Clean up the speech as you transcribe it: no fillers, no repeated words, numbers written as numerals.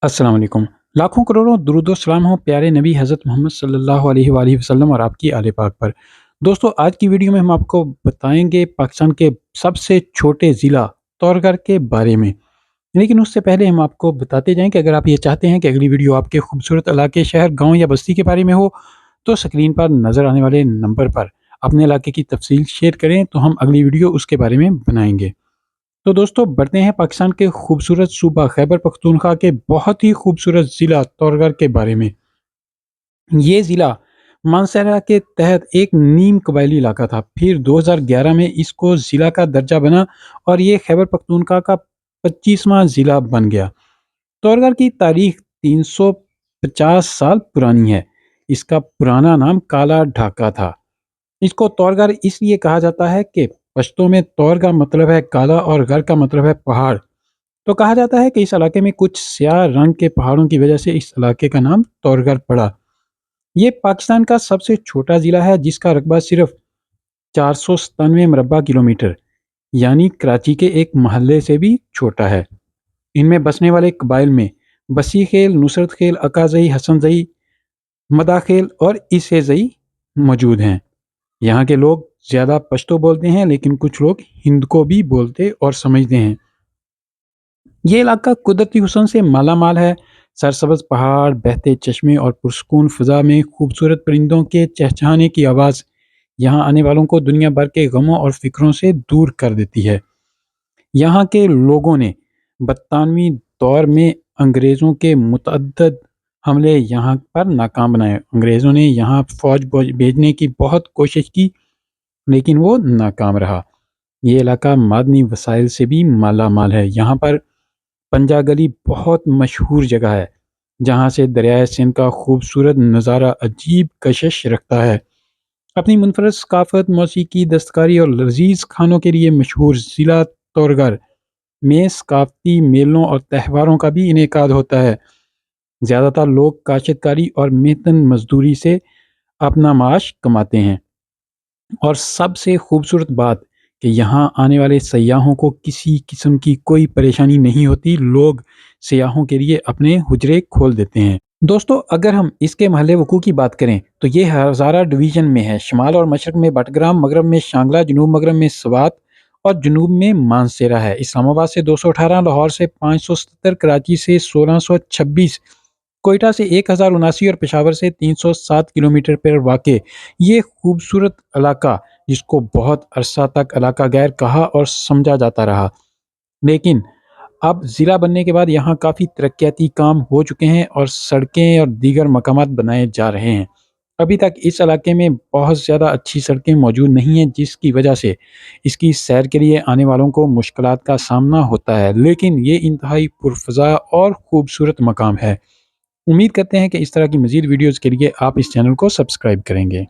अस्सलाम वालेकुम। लाखों करोड़ों दुरूद व सलाम हो प्यारे नबी हज़रत मोहम्मद सल्लल्लाहु अलैहि वआलिहि वसल्लम और आपकी आले पाक पर। दोस्तों, आज की वीडियो में हम आपको बताएँगे पाकिस्तान के सबसे छोटे ज़िला तौरगर के बारे में। लेकिन उससे पहले हम आपको बताते जाएँ कि अगर आप ये चाहते हैं कि अगली वीडियो आपके खूबसूरत इलाके, शहर, गाँव या बस्ती के बारे में हो, तो स्क्रीन पर नज़र आने वाले नंबर पर अपने इलाके की तफ़सील शेयर करें, तो हम अगली वीडियो उसके बारे में बनाएँगे। तो दोस्तों, बढ़ते हैं पाकिस्तान के खूबसूरत सूबा खैबर पख्तूनख्वा के बहुत ही खूबसूरत ज़िला तौरगर के बारे में। ये ज़िला मानसहरा के तहत एक नीम कबायली इलाका था। फिर 2011 में इसको ज़िला का दर्जा बना और ये खैबर पख्तूनख्वा का 25वां ज़िला बन गया। तौरगर की तारीख 350 साल पुरानी है। इसका पुराना नाम काला ढाका था। इसको तौरगर इसलिए कहा जाता है कि पश्तो में तौर का मतलब है काला और गर का मतलब है पहाड़। तो कहा जाता है कि इस इलाके में कुछ स्याह रंग के पहाड़ों की वजह से इस इलाके का नाम तौरगर पड़ा। ये पाकिस्तान का सबसे छोटा ज़िला है जिसका रकबा सिर्फ 497 मरबा किलोमीटर यानी कराची के एक महल्ले से भी छोटा है। इनमें बसने वाले कबाइल में बसी खेल, नुसरत खेल, अकाजई, हसन जई, मदाखेल और इसेजई मौजूद हैं। यहाँ के लोग ज़्यादा पश्तो बोलते हैं, लेकिन कुछ लोग हिंद को भी बोलते और समझते हैं। ये इलाका कुदरती हुस्न से माला माल है। सरसब्ज पहाड़, बहते चश्मे और पुरस्कून फ़ज़ा में खूबसूरत परिंदों के चहचहाने की आवाज़ यहाँ आने वालों को दुनिया भर के गमों और फ़िक्रों से दूर कर देती है। यहाँ के लोगों ने बरतानवी दौर में अंग्रेज़ों के मुतअद्दिद हमले यहाँ पर नाकाम बनाए। अंग्रेज़ों ने यहाँ फ़ौज भेजने की बहुत कोशिश की, लेकिन वो नाकाम रहा। ये इलाका मादनी वसाइल से भी माला माल है। यहाँ पर पंजा गली बहुत मशहूर जगह है, जहाँ से दरियाए सिंध का खूबसूरत नज़ारा अजीब कशिश रखता है। अपनी मुनफरद सकाफ़त, मौसीकी, दस्तकारी और लज़ीज़ खानों के लिए मशहूर ज़िला तौरगर में सकाफ़ती मेलों और त्योहारों का भी इनेकाद होता है। ज़्यादातर लोग काश्तकारी और मेहनत मज़दूरी से अपना माश कमाते हैं। और सबसे खूबसूरत बात कि यहाँ आने वाले सयाहों को किसी किस्म की कोई परेशानी नहीं होती। लोग सयाहों के लिए अपने हुजरे खोल देते हैं। दोस्तों, अगर हम इसके महल वकूँ की बात करें तो ये हज़ारा डिवीज़न में है। शुमाल और मशरक़ में बटग्राम, मगरब में शांगला, जनूब मगरब में स्वात और जनूब में मानसेरा है। इस्लामाबाद से 218, लाहौर से 577, कराची से 1626, कोयटा से 1079 और पेशावर से 307 किलोमीटर पर वाक़ ये खूबसूरत इलाका, जिसको बहुत अरसा तक इलाका गैर कहा और समझा जाता रहा, लेकिन अब ज़िला बनने के बाद यहाँ काफ़ी तरक्याती काम हो चुके हैं और सड़कें और दीगर मकामात बनाए जा रहे हैं। अभी तक इस इलाके में बहुत ज़्यादा अच्छी सड़कें मौजूद नहीं हैं, जिसकी वजह से इसकी सैर के लिए आने वालों को मुश्किलात का सामना होता है, लेकिन ये इंतहाई पुरफ़ज़ा और ख़ूबसूरत मकाम है। उम्मीद करते हैं कि इस तरह की मज़ीद वीडियोज़ के लिए आप इस चैनल को सब्सक्राइब करेंगे।